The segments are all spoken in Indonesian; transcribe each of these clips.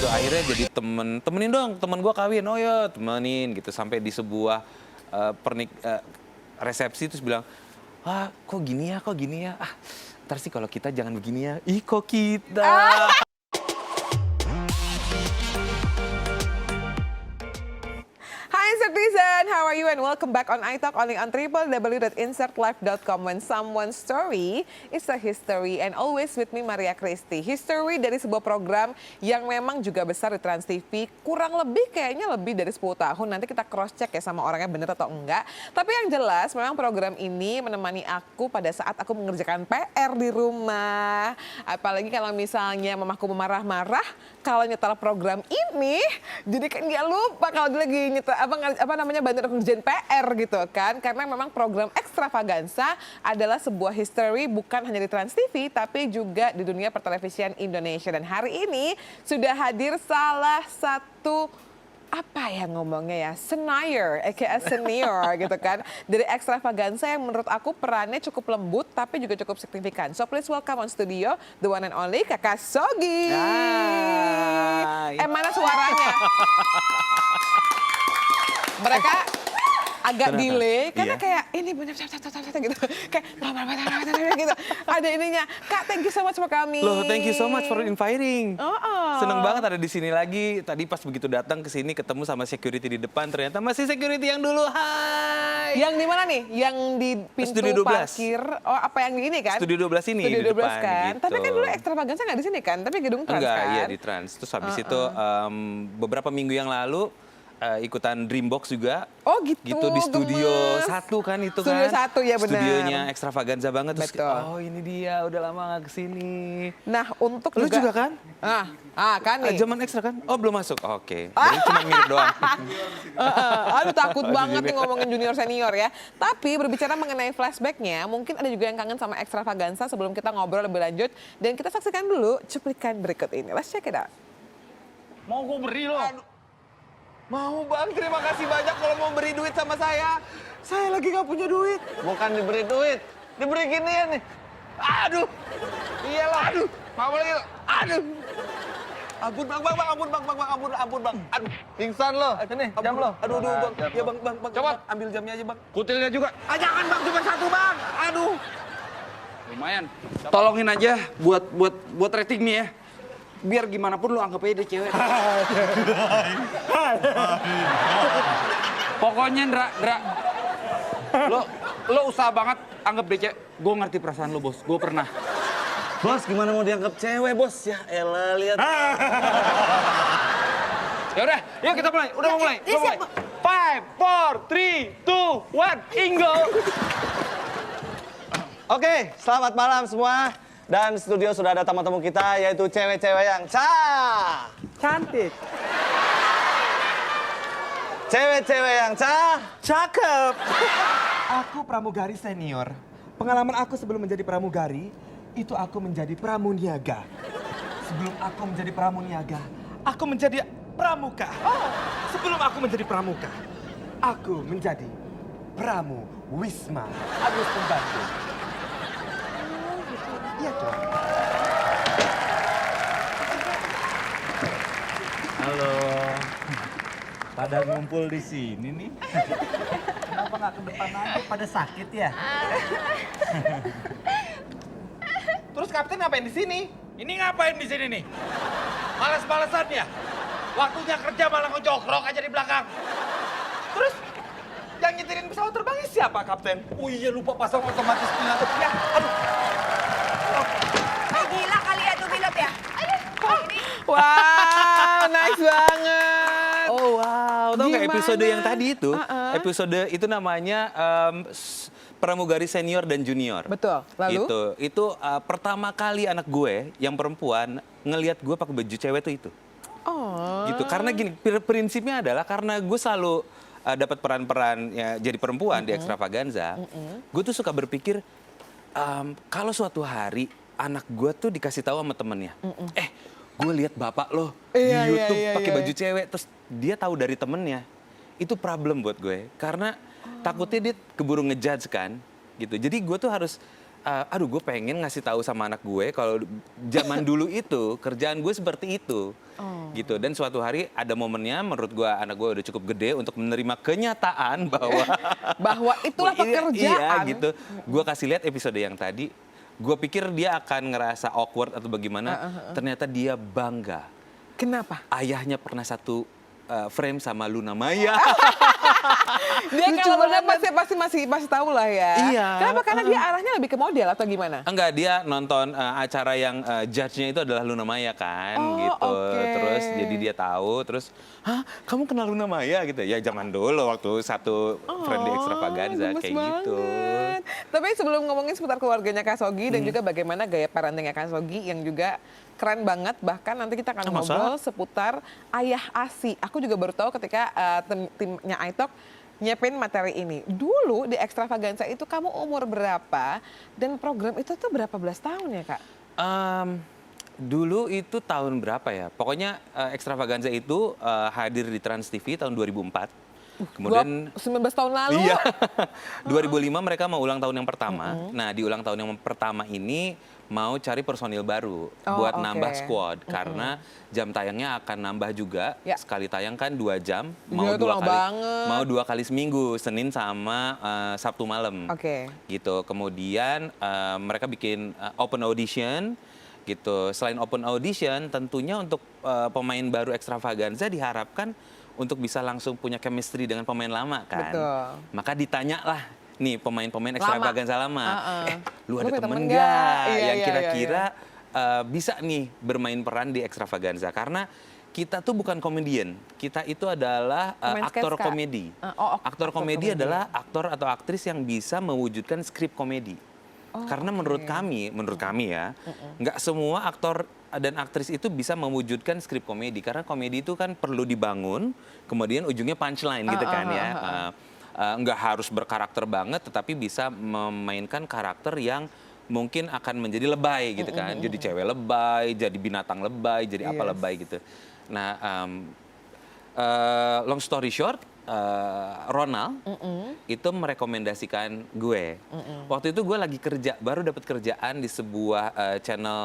gitu. Akhirnya jadi temenin dong, temen gue kawin. Oh ya temenin gitu sampai di sebuah resepsi terus bilang, ah kok gini ya, ah ntar sih kalau kita jangan begini ya. Ih kok kita. Hi Insertizen, how are you and welcome back on iTalk only on www.insertlife.com. When someone's story is a history and always with me Maria Christy. History dari sebuah program yang memang juga besar di Trans TV, kurang lebih kayaknya lebih dari 10 tahun. Nanti kita cross check ya sama orangnya bener atau enggak. Tapi yang jelas memang program ini menemani aku pada saat aku mengerjakan PR di rumah. Apalagi kalau misalnya mamaku marah-marah kalau nyetel program ini, jadi kan dia lupa kalau dia lagi nyetel bantu ngerjain PR gitu kan. Karena memang program Extravaganza adalah sebuah history bukan hanya di Trans TV tapi juga di dunia pertelevisian Indonesia. Dan hari ini sudah hadir salah satu senior gitu kan dari Extravaganza yang menurut aku perannya cukup lembut tapi juga cukup signifikan. So please welcome on studio the one and only Kakak Sogi. Mana suaranya? Mereka agak delay karena kayak ini bener gitu. Kayak gitu. Ada ininya. Kak, thank you so much for coming. Loh, thank you so much for inviting. Seneng banget ada di sini lagi. Tadi pas begitu datang ke sini ketemu sama security di depan, ternyata masih security yang dulu. Hai. Yang di mana nih? Yang di pintu Studio 12. parkir. Oh, apa yang di ini kan? Studio 12 ini Studio di 12 depan, kan. gitu. Tapi kan dulu Extravaganza nggak di sini kan? Tapi gedung Trans Enggak, kan? iya di Trans. Terus habis itu beberapa minggu yang lalu ikutan Dreambox juga. Oh gitu. Gitu di Studio gemes. 1 kan itu Studio kan. 1 ya benar. Studionya Extravaganza banget. Terus Betul. oh ini dia udah lama gak kesini. Nah untuk Lu juga kan? Kan nih. Zaman Extra kan? Oh belum masuk. Oke. Jadi cuma mirip doang. Aduh takut banget nih ngomongin junior senior ya. Tapi berbicara mengenai flashbacknya, mungkin ada juga yang kangen sama Extravaganza. Sebelum kita ngobrol lebih lanjut dan kita saksikan dulu cuplikan berikut ini. Let's check it out. Mau gue beri lo? Mau bang, terima kasih banyak kalau mau beri duit sama saya. Saya lagi nggak punya duit. Bukan diberi duit, diberi ginian nih. Aduh, Iyalah. aduh, Mau lagi lo? aduh. Ampun bang, ampun bang. Aduh, Pingsan lo. Ini jam lo. aduh bang. Jam Ya lo. bang, Coba. ambil jamnya aja bang. Kutilnya juga. Ah jangan bang, cuma satu bang. Aduh. Lumayan. Tolongin aja buat rating nih ya. Biar gimana pun lo anggap aja dia cewek. Pokoknya Ndra. Lo usaha banget anggap dia cewek. Gue ngerti perasaan lo bos. Gue pernah. Bos, gimana mau dianggap cewek bos? Ya elah, lihat. Ya udah, yuk kita mulai. Udah mau mulai. Udah mulai. 5, 4, 3, 2, 1, Ingo. Oke, selamat malam semua. Dan studio sudah ada tamu-tamu kita, yaitu cewek-cewek yang Cantik. Cewek-cewek yang Cakep. Aku pramugari senior. Pengalaman aku sebelum menjadi pramugari, itu aku menjadi pramuniaga. Sebelum aku menjadi pramuniaga, aku menjadi pramuka. Sebelum aku menjadi pramuka, aku menjadi pramu wisma. Agus pembantu. Iya dong. Halo. Pada ngumpul di sini nih. Kenapa nggak ke depan aja? Pada sakit ya? Terus kapten ngapain di sini? Ini ngapain di sini nih? Males-malesan ya? Waktunya kerja malah ngejogrok aja di belakang. Terus yang nyetirin pesawat terbangnya siapa kapten? Oh iya lupa pasang otomatis pilot. Ya, aduh. Gila kali ya tuh pilot ya. Wow, nice banget. Oh wow, tau nggak Gimana? episode yang tadi itu? Episode itu namanya Pramugari Senior dan Junior. Betul. Lalu? Itu pertama kali anak gue yang perempuan ngelihat gue pakai baju cewek tuh itu. Oh. Gitu. Karena gini, prinsipnya adalah karena gue selalu dapat peran-peran ya, jadi perempuan di Extravaganza. Gue tuh suka berpikir kalau suatu hari anak gue tuh dikasih tahu sama temennya, gue lihat bapak lo di YouTube pakai baju cewek, terus dia tahu dari temennya, itu problem buat gue karena takutnya dia keburu ngejudge kan, gitu. Jadi gue tuh harus aduh gue pengen ngasih tahu sama anak gue kalau zaman dulu itu kerjaan gue seperti itu. Gitu. Dan suatu hari ada momennya menurut gue anak gue udah cukup gede untuk menerima kenyataan bahwa itulah pekerjaan. Iya gitu. Gue kasih lihat episode yang tadi. Gue pikir dia akan ngerasa awkward atau bagaimana. Ternyata dia bangga. Kenapa? Ayahnya pernah satu frame sama Luna Maya. Dia kalau benar pasti tahu lah ya. Iya. Kenapa? Karena dia arahnya lebih ke model atau gimana? Enggak, dia nonton acara yang judge-nya itu adalah Luna Maya kan, gitu. Oke. Terus jadi dia tahu, terus, hah kamu kenal Luna Maya gitu? Ya zaman dulu waktu satu Friendly Extravaganza gemes kayak gitu. banget. Tapi sebelum ngomongin seputar keluarganya Kak Sogi dan juga bagaimana gaya parentingnya Kak Sogi yang juga keren banget, bahkan nanti kita akan ngobrol seputar ayah ASI. Aku juga baru tahu ketika timnya iTalk nyiapin materi ini. Dulu di Extravaganza itu kamu umur berapa dan program itu tuh berapa belas tahun ya Kak? Dulu itu tahun berapa ya? Pokoknya Extravaganza itu hadir di Trans TV tahun 2004. Kemudian 19 tahun lalu? Iya. 2005 mereka mau ulang tahun yang pertama. Nah, di ulang tahun yang pertama ini mau cari personil baru buat nambah squad karena jam tayangnya akan nambah juga. Sekali tayang kan 2 jam, mau dua kali seminggu, Senin sama Sabtu malam. Gitu. Kemudian mereka bikin open audition gitu. Selain open audition, tentunya untuk pemain baru Extravaganza diharapkan untuk bisa langsung punya chemistry dengan pemain lama kan. Betul. Maka ditanyalah nih pemain-pemain Extravaganza lama. Lu ada temen nggak? nggak Iya, yang iya, kira-kira bisa nih bermain peran di Extravaganza? Karena kita tuh bukan komedian, kita itu adalah aktor komedi. Aktor komedi adalah aktor atau aktris yang bisa mewujudkan skrip komedi. Karena menurut kami ya, nggak semua aktor dan aktris itu bisa mewujudkan skrip komedi. Karena komedi itu kan perlu dibangun, kemudian ujungnya punchline gitu kan ya. Nggak harus berkarakter banget, tetapi bisa memainkan karakter yang mungkin akan menjadi lebay gitu kan. Jadi cewek lebay, jadi binatang lebay, jadi apa lebay gitu. Nah, long story short, Ronald itu merekomendasikan gue. Waktu itu gue lagi kerja, baru dapat kerjaan di sebuah channel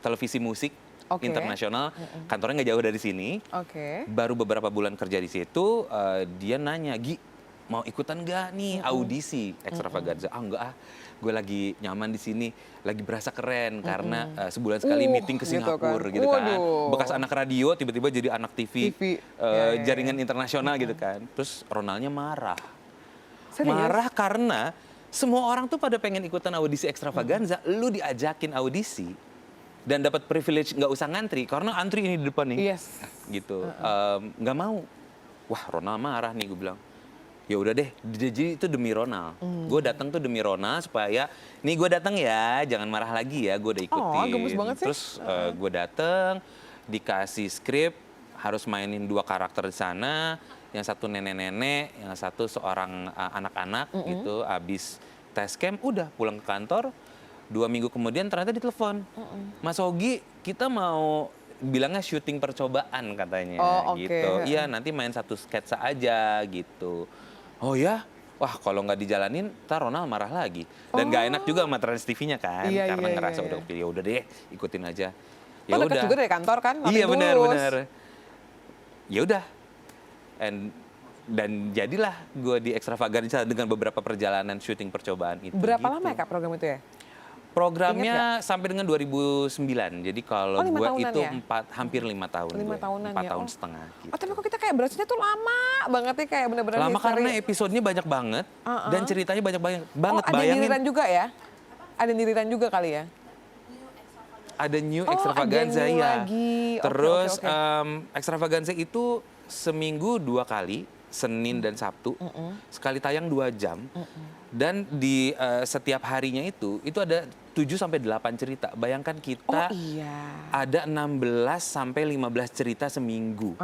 televisi musik internasional. Kantornya nggak jauh dari sini. Baru beberapa bulan kerja di situ, dia nanya, Gi, mau ikutan nggak nih audisi Extravaganza? Enggak ah, gue lagi nyaman di sini, lagi berasa keren karena sebulan sekali meeting ke Singapura gitu kan. Bekas anak radio tiba-tiba jadi anak TV, jaringan internasional gitu kan. Terus Ronaldnya marah. Marah karena semua orang tuh pada pengen ikutan audisi Extravaganza, lu diajakin audisi dan dapat privilege nggak usah ngantri karena antri ini di depan nih. Gitu. Nggak mau. Wah, Ronald marah nih, gue bilang. Ya udah deh, jadi itu demi Ronald. Gue datang tuh demi Ronald supaya, nih gue datang ya, jangan marah lagi ya, gue udah ikutin. Gemes banget sih. Terus gue datang, dikasih skrip, harus mainin 2 karakter di sana, yang satu nenek-nenek, yang satu seorang anak-anak gitu. Abis tes camp, udah pulang ke kantor. 2 minggu kemudian ternyata ditelepon, Mas Ogi, kita mau bilangnya syuting percobaan katanya gitu. Iya, nanti main 1 sketsa aja gitu. Oh ya, wah kalau nggak dijalanin, ntar Ronald marah lagi. Dan nggak enak juga sama Trans TV-nya kan, karena ngerasa ya udah deh, ikutin aja. Ya udah. Dekat juga dari kantor kan? Iya benar. Ya udah. Dan jadilah gue di Extravaganza dengan beberapa perjalanan syuting percobaan itu. Berapa lama ya Kak program itu ya? Programnya sampai dengan 2009. Jadi kalau gue itu ya? hampir 5 tahun. 5 tahunan 4 ya? tahun setengah. Gitu. Tapi kok kita kayak berasanya tuh lama banget nih, kayak bener-bener lama karena episodenya banyak banget dan ceritanya banyak banget. Ada niriran juga ya? Ada niriran juga kali ya? Ada New Extravaganza ada new ya. lagi. Terus Extravaganza itu seminggu 2 kali, Senin dan Sabtu. Sekali tayang 2 jam. Dan di setiap harinya itu ada 7 sampai 8 cerita. Bayangkan kita ada 16 sampai 15 cerita seminggu.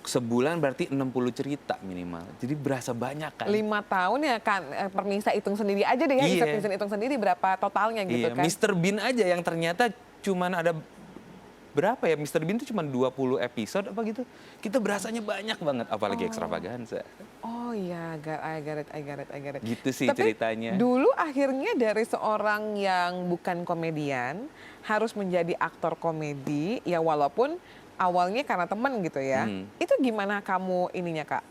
Sebulan berarti 60 cerita minimal. Jadi berasa banyak kan. 5 tahun ya kan, Nisa hitung sendiri aja deh ya, bisa hitung sendiri berapa totalnya gitu kan. Mr. Bean aja yang ternyata cuman ada berapa ya, Mr. Bean tuh cuma 20 episode apa gitu. Kita berasanya banyak banget, apalagi Extravaganza. Oh iya, I get it. Gitu sih Tapi ceritanya. dulu akhirnya dari seorang yang bukan komedian harus menjadi aktor komedi, ya walaupun awalnya karena temen gitu ya. Itu gimana kamu ininya Kak,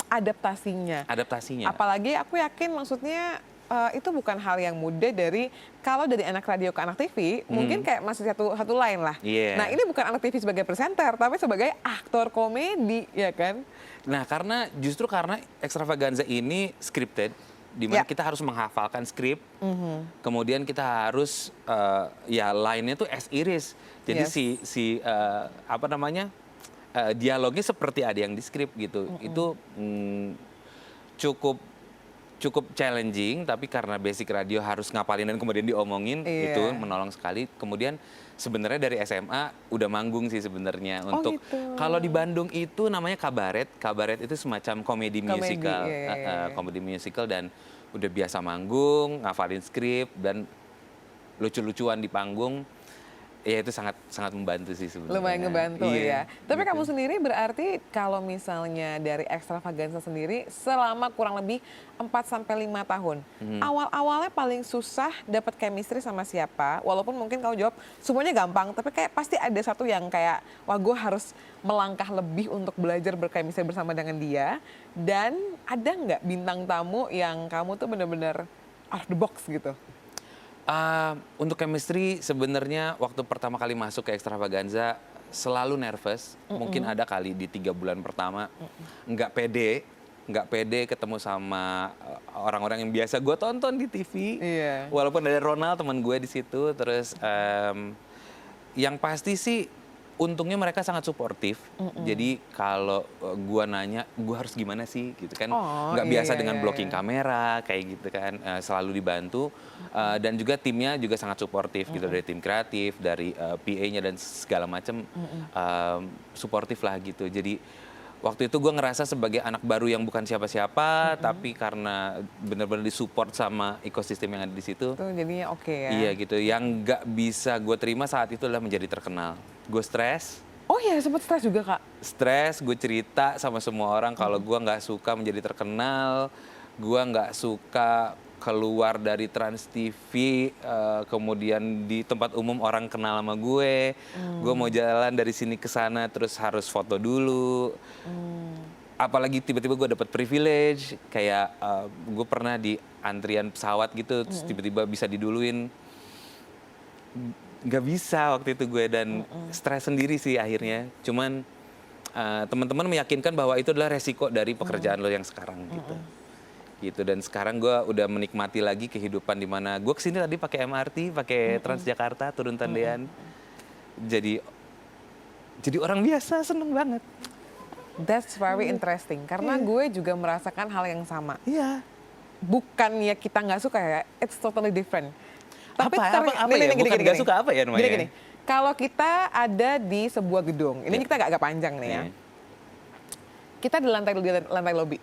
adaptasinya? Adaptasinya. Apalagi aku yakin maksudnya itu bukan hal yang mudah kalau dari anak radio ke anak TV, mungkin kayak masih satu lain lah. Iya. Nah ini bukan anak TV sebagai presenter, tapi sebagai aktor komedi, ya kan? Nah, justru karena Extravaganza ini scripted, di mana Ya. kita harus menghafalkan skrip, kemudian kita harus ya line-nya tuh as iris. Jadi Yes. dialognya seperti ada yang di skrip gitu. Itu cukup challenging, tapi karena basic radio harus ngapalin dan kemudian diomongin, Iya. itu menolong sekali. Kemudian sebenarnya dari SMA udah manggung sih sebenarnya untuk gitu. kalau di Bandung itu namanya kabaret. Kabaret itu semacam komedi musical, iya. komedi musical, dan udah biasa manggung, ngafalin skrip dan lucu-lucuan di panggung. Ya itu sangat membantu sih sebenarnya. Lumayan ngebantu Iya, ya. Tapi gitu. kamu sendiri berarti kalau misalnya dari Extravaganza sendiri selama kurang lebih 4-5 tahun. Awal-awalnya paling susah dapat chemistry sama siapa? Walaupun mungkin kamu jawab semuanya gampang, tapi kayak pasti ada satu yang kayak wah gue harus melangkah lebih untuk belajar berchemistry bersama dengan dia. Dan ada nggak bintang tamu yang kamu tuh bener-bener out of the box gitu? Untuk chemistry sebenarnya waktu pertama kali masuk ke Extravaganza selalu nervous. Mungkin ada kali di 3 bulan pertama nggak pede ketemu sama orang-orang yang biasa gue tonton di TV. Iya. Walaupun ada Ronald teman gue di situ. Terus yang pasti sih untungnya mereka sangat suportif. Jadi kalau gue nanya, gue harus gimana sih gitu kan. Nggak biasa iya, dengan iya, blocking iya. kamera kayak gitu kan. Selalu dibantu. Dan juga timnya juga sangat suportif gitu, dari tim kreatif, dari PA-nya dan segala macam suportif lah gitu. Jadi waktu itu gue ngerasa sebagai anak baru yang bukan siapa-siapa, tapi karena benar-benar disupport sama ekosistem yang ada di situ. Tuh jadinya oke ya. Iya gitu. Yang nggak bisa gue terima saat itu adalah menjadi terkenal. Gue stres. Oh iya, sempat stres juga Kak. Stres, gue cerita sama semua orang kalau gue nggak suka menjadi terkenal, gue nggak suka keluar dari Trans TV, kemudian di tempat umum orang kenal sama gue mau jalan dari sini ke sana terus harus foto dulu. Apalagi tiba-tiba gue dapat privilege, kayak gue pernah di antrian pesawat gitu, terus tiba-tiba bisa diduluin. Nggak bisa waktu itu gue, dan stres sendiri sih akhirnya. Cuman teman-teman meyakinkan bahwa itu adalah resiko dari pekerjaan lo yang sekarang gitu. Dan sekarang gue udah menikmati lagi kehidupan di mana gue kesini tadi pakai MRT, pakai Transjakarta, turun Tendean. Jadi orang biasa, seneng banget. That's very interesting karena gue juga merasakan hal yang sama. Iya. Bukannya kita nggak suka ya, it's totally different. Apa ya? Bukan nggak suka apa ya namanya? Gini. Kalau kita ada di sebuah gedung, ini kita agak panjang nih ya. Kita di lantai lobby.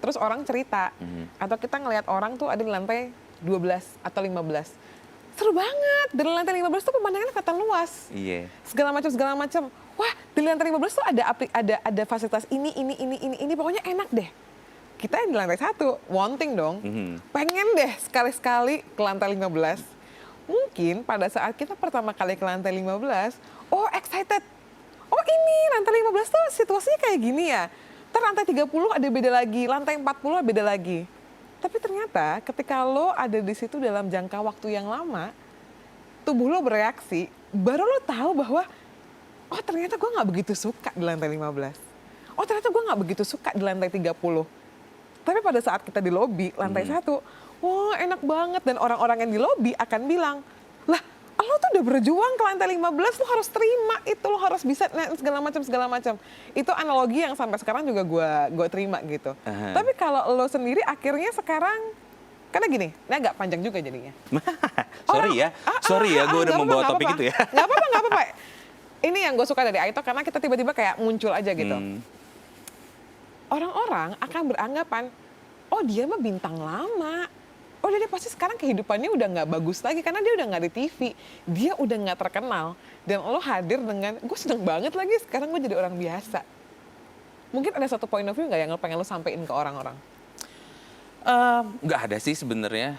Terus orang cerita, atau kita ngelihat orang tuh ada di lantai 12 atau 15. Seru banget, dari lantai 15 tuh pemandangannya kelihatan luas. Iya. Segala macam. Wah, di lantai 15 tuh ada fasilitas ini, pokoknya enak deh. Kita yang di lantai 1, wanting dong. Pengen deh sekali-sekali ke lantai 15. Mungkin pada saat kita pertama kali ke lantai 15, oh excited. Oh ini lantai 15 tuh situasinya kayak gini ya. Ntar lantai 30 ada beda lagi, lantai 40 beda lagi. Tapi ternyata ketika lo ada di situ dalam jangka waktu yang lama, tubuh lo bereaksi, baru lo tahu bahwa oh ternyata gue nggak begitu suka di lantai 15. Oh ternyata gue nggak begitu suka di lantai 30. Tapi pada saat kita di lobi, lantai 1, wah enak banget. Dan orang-orang yang di lobi akan bilang, lah lo tuh udah berjuang ke lantai 15, lo harus terima itu, lo harus bisa segala macam. Itu analogi yang sampai sekarang juga gue terima gitu. Tapi kalau lo sendiri akhirnya sekarang, karena gini, ini agak panjang juga jadinya. Sorry ya, gue udah membawa topik itu ya. Gak apa-apa. Ini yang gue suka dari Aito karena kita tiba-tiba kayak muncul aja gitu. Orang-orang akan beranggapan, oh dia mah bintang lama. oh dia pasti sekarang kehidupannya udah nggak bagus lagi karena dia udah nggak di TV, dia udah nggak terkenal, dan lo hadir dengan gue seneng banget lagi sekarang gue jadi orang biasa. Mungkin ada satu point of view nggak yang lo pengen lo sampein ke orang-orang? Nggak ada sih sebenarnya.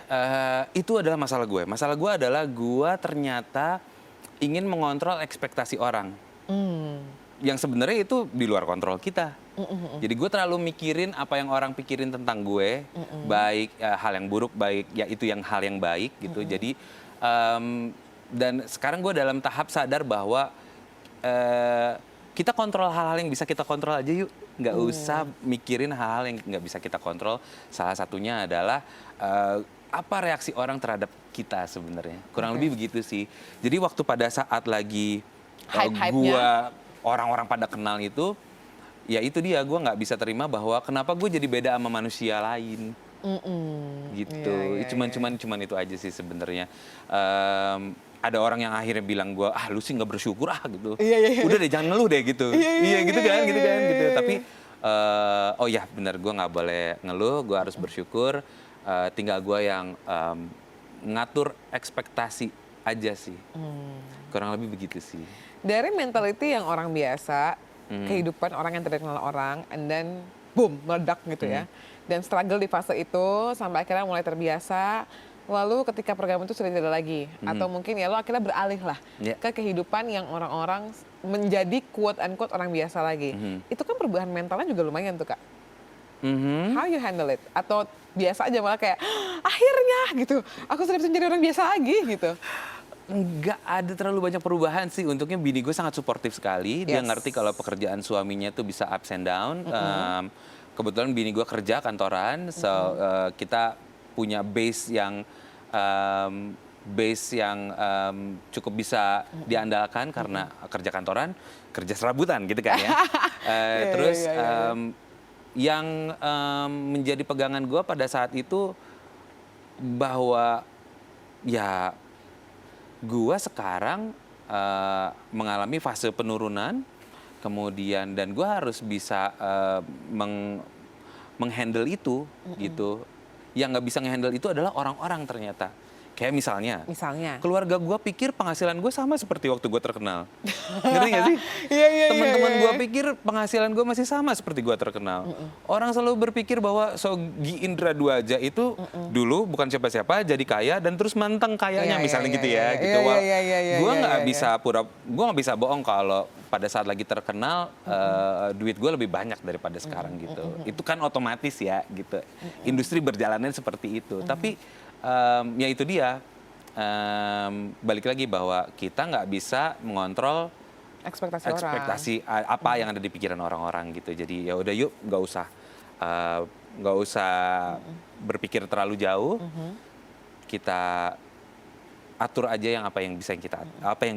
Itu adalah masalah gue. Masalah gue adalah gue ternyata ingin mengontrol ekspektasi orang. Yang sebenarnya itu di luar kontrol kita. Jadi gue terlalu mikirin apa yang orang pikirin tentang gue, baik hal yang buruk, baik ya itu yang hal yang baik gitu. Jadi dan sekarang gue dalam tahap sadar bahwa kita kontrol hal-hal yang bisa kita kontrol aja yuk. Nggak usah mikirin hal-hal yang nggak bisa kita kontrol. Salah satunya adalah apa reaksi orang terhadap kita sebenarnya. Kurang lebih begitu sih. Jadi waktu pada saat lagi Hype-hypenya. orang-orang pada kenal itu, ya itu dia, gue nggak bisa terima bahwa kenapa gue jadi beda sama manusia lain. Gitu. Cuman itu aja sih sebenarnya. Ada orang yang akhirnya bilang gue, lu sih nggak bersyukur gitu. Udah deh jangan ngeluh deh gitu. Gitu kan. Tapi oh ya benar, gue nggak boleh ngeluh, gue harus bersyukur. Tinggal gue yang ngatur ekspektasi aja sih. Kurang lebih begitu sih. Dari mentality yang orang biasa, kehidupan orang yang tidak kenal orang, and then boom, meledak gitu ya. Dan struggle di fase itu sampai akhirnya mulai terbiasa. Lalu ketika program itu sudah tidak ada lagi, atau mungkin ya lo akhirnya beralih lah ke kehidupan yang orang-orang menjadi quote unquote orang biasa lagi. Itu kan perubahan mentalnya juga lumayan tuh Kak. How you handle it? Atau biasa aja malah kayak akhirnya gitu, aku sudah bisa menjadi orang biasa lagi gitu. Nggak ada terlalu banyak perubahan sih. Untungnya bini gue sangat suportif sekali. Dia Yes. ngerti kalau pekerjaan suaminya tuh bisa ups and down. Kebetulan bini gue kerja kantoran, so kita punya base yang cukup bisa diandalkan karena kerja kantoran, kerja serabutan gitu kan ya. Terus yang menjadi pegangan gue pada saat itu bahwa ya gue sekarang mengalami fase penurunan, kemudian dan gue harus bisa menghandle itu gitu. Yang nggak bisa ngehandle itu adalah orang-orang ternyata. Kayak misalnya, keluarga gue pikir penghasilan gue sama seperti waktu gue terkenal. Ngerti gak sih? Teman-teman gue pikir penghasilan gue masih sama seperti gue terkenal. Orang selalu berpikir bahwa Sogi Indra Duaja itu dulu bukan siapa-siapa, jadi kaya dan terus manteng kayanya misalnya gitu ya. Gitu. Gue nggak bisa bohong kalau pada saat lagi terkenal duit gue lebih banyak daripada sekarang gitu. Itu kan otomatis ya gitu. Industri berjalannya seperti itu. Tapi ya itu dia, balik lagi bahwa kita nggak bisa mengontrol ekspektasi apa yang ada di pikiran orang-orang gitu. Jadi ya udah yuk, nggak usah berpikir terlalu jauh. Kita atur aja apa yang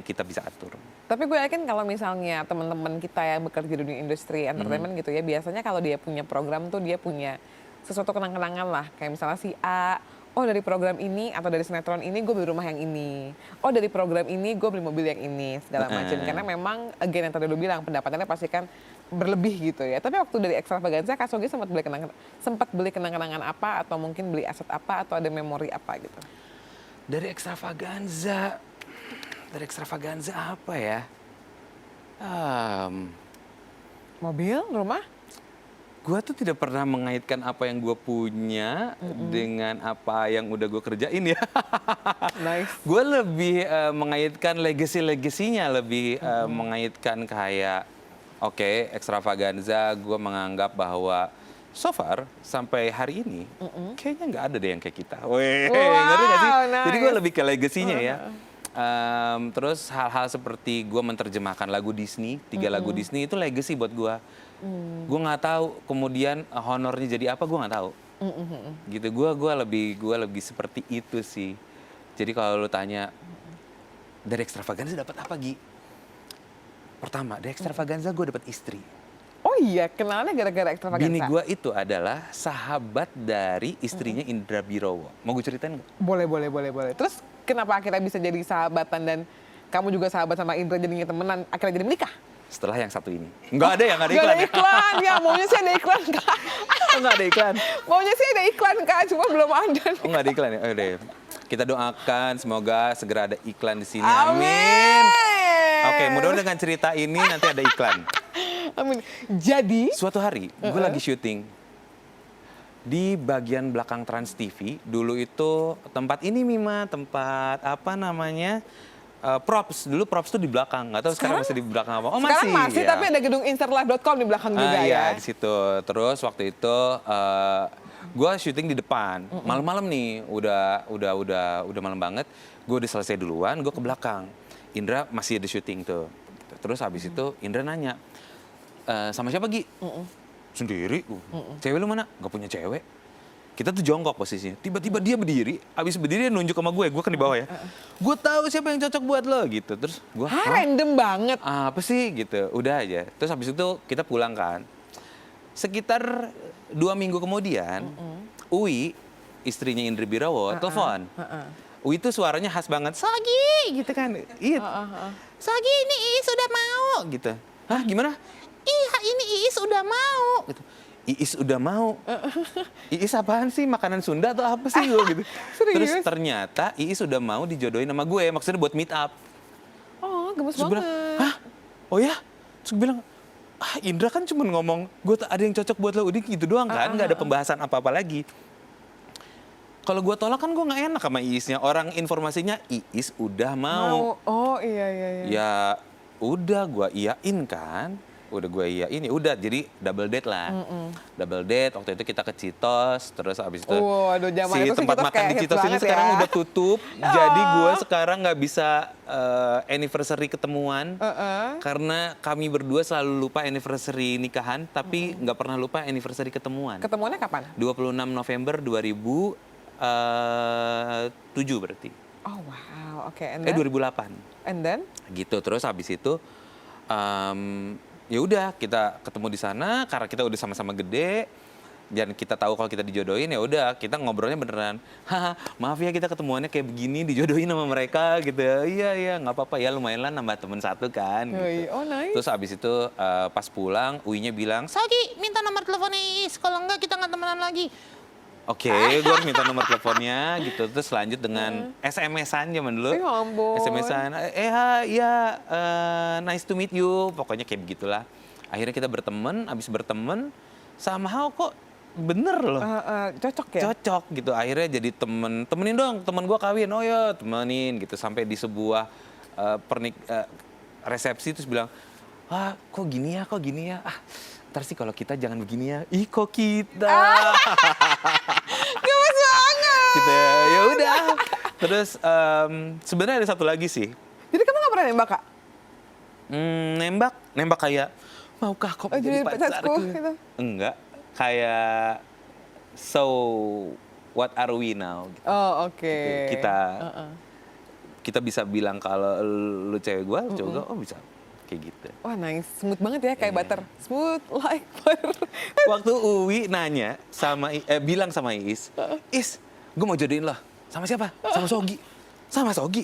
kita bisa atur. Tapi gue yakin kalau misalnya teman-teman kita yang bekerja di dunia industri entertainment gitu ya, biasanya kalau dia punya program tuh dia punya sesuatu kenang-kenangan lah. Kayak misalnya si A, oh dari program ini atau dari sinetron ini gue beli rumah yang ini. Oh dari program ini gue beli mobil yang ini, segala macam. Karena memang again yang tadi lu bilang pendapatannya pasti kan berlebih gitu ya. Tapi waktu dari Extravaganza, Kak Sogi sempat beli kenang-kenangan apa, atau mungkin beli aset apa, atau ada memori apa gitu? Dari Extravaganza apa ya? Mobil, rumah? Gue tuh tidak pernah mengaitkan apa yang gue punya dengan apa yang udah gue kerjain ya. Nice. Gue lebih mengaitkan legasinya, lebih mengaitkan kayak, oke, Extravaganza gue menganggap bahwa so far sampai hari ini kayaknya nggak ada deh yang kayak kita. Weh, ngerti gak sih? Nice. Jadi gue lebih ke legasinya ya. Terus hal-hal seperti gue menerjemahkan lagu Disney, 3 lagu Disney itu legacy buat gue. Gue nggak tahu kemudian honornya jadi apa, gue nggak tahu. Gitu, gue lebih seperti itu sih. Jadi kalau lu tanya dari Extravaganza dapat apa, Gi? Pertama, dari Extravaganza gue dapat istri. Oh iya, kenalnya gara-gara Extravaganza. Bini gue itu adalah sahabat dari istrinya Indra Birowo. Mau gue ceritain nggak? Boleh. Terus kenapa akhirnya bisa jadi sahabatan dan kamu juga sahabat sama Indra jadinya temenan, akhirnya jadi menikah? Setelah yang satu ini. Nggak ada iklan. Nggak ada iklan, ya maunya sih ada iklan, Kak. Oh, nggak ada iklan. Maunya sih ada iklan Kak, cuma belum ada. Oh, nggak ada iklan ya? Oh, deh. Kita doakan semoga segera ada iklan di sini. Amin. Amin. Oke, mudah-mudahan dengan cerita ini nanti ada iklan. Amin. Jadi, Suatu hari gue lagi syuting di bagian belakang Trans TV. Dulu itu tempat ini Mima, tempat apa namanya? Props. Dulu Props tuh di belakang. Nggak tahu sekarang masih di belakang apa. Oh, sekarang masih ya. tapi ada gedung insertlife.com di belakang juga Iya, ya. di situ. Terus waktu itu gue syuting di depan. Malam-malam nih, udah malam banget. Gue udah selesai duluan, gue ke belakang. Indra masih ada syuting tuh. Terus habis itu Indra nanya, sama siapa Gi? Sendiri. Cewek lu mana? Gak punya cewek. Kita tuh jongkok posisinya. Tiba-tiba dia berdiri, habis berdiri dia nunjuk sama gue kan di bawah ya. Gue tahu siapa yang cocok buat lo gitu. Terus gue, Random banget. apa sih gitu, udah aja. Terus habis itu kita pulang kan. Sekitar 2 minggu kemudian, Uwi, istrinya Indri Birawo, telepon. Uwi tuh suaranya khas banget, Sogi gitu kan. Iya, Sogi ini Iis udah mau gitu. Hah gimana? Iya ini Iis udah mau gitu. Iis udah mau. Iis apaan sih? Makanan Sunda atau apa sih lo gitu. Terus ternyata Iis udah mau dijodohin sama gue, maksudnya buat meet up. Oh, gemes Terus gue banget. bilang, hah? Oh ya? Terus gue bilang, Indra kan cuma ngomong, gue ada yang cocok buat lo, udah gitu doang kan, nggak ada pembahasan apa-apa lagi. Kalau gue tolak kan gue nggak enak sama Iisnya. Orang informasinya Iis udah mau. Oh, iya. Ya udah gue iyain kan. Udah gue iyain, ya udah jadi double date lah. Double date, waktu itu kita ke Citos, terus abis itu Waduh, zaman si itu sih tempat Citos makan kayak di hits Citos ini banget sekarang ya. udah tutup. Jadi gue sekarang nggak bisa anniversary ketemuan. Karena kami berdua selalu lupa anniversary nikahan, tapi nggak pernah lupa anniversary ketemuan. Ketemuannya kapan? 26 November 2007 berarti. Oh, wow. Oke, and 2008. then? Gitu, terus habis itu ya udah kita ketemu di sana karena kita udah sama-sama gede dan kita tahu kalau kita dijodohin, ya udah kita ngobrolnya beneran, haha maaf ya kita ketemuannya kayak begini, dijodohin sama mereka gitu. Iya nggak apa-apa ya, lumayan lah nambah temen satu kan gitu. Oh, nice. Terus abis itu pas pulang Uinya bilang, Sagi minta nomor teleponnya Iis, kalau enggak kita nggak temenan lagi. Oke, gue harus minta nomor teleponnya gitu. Terus lanjut dengan SMS-an zaman dulu. Ya ampun. SMS-an, nice to meet you. Pokoknya kayak begitulah. Akhirnya kita berteman, abis berteman, somehow kok bener loh. Cocok ya? Cocok gitu. Akhirnya jadi temenin dong, temen gue kawin. Oh ya, temenin gitu. Sampai di sebuah resepsi terus bilang, kok gini ya. Ntar sih kalau kita jangan begini ya. Ih kok kita. Gemes banget. Gitu ya udah. Terus sebenarnya ada satu lagi sih. Jadi kamu nggak pernah nembak, Kak? Nembak kayak, maukah kau jadi menjadi pacarku pacarku? gitu? Enggak, kayak so what are we now? Gitu. Oh, oke. Kita bisa bilang kalau lu cewek gue, cowok gue, oh bisa kayak gitu. Wah, nice. Smooth banget ya, kayak Iya. butter. Smooth like butter. Waktu Uwi nanya bilang sama Is, gue mau jodohin lo. Sama siapa? Sama Sogi. Sama Sogi.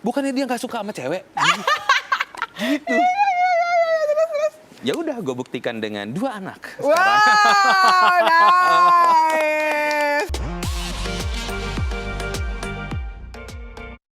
Bukannya dia nggak suka sama cewek? Gitu. Ya udah, gue buktikan dengan 2 anak. Wow, nice.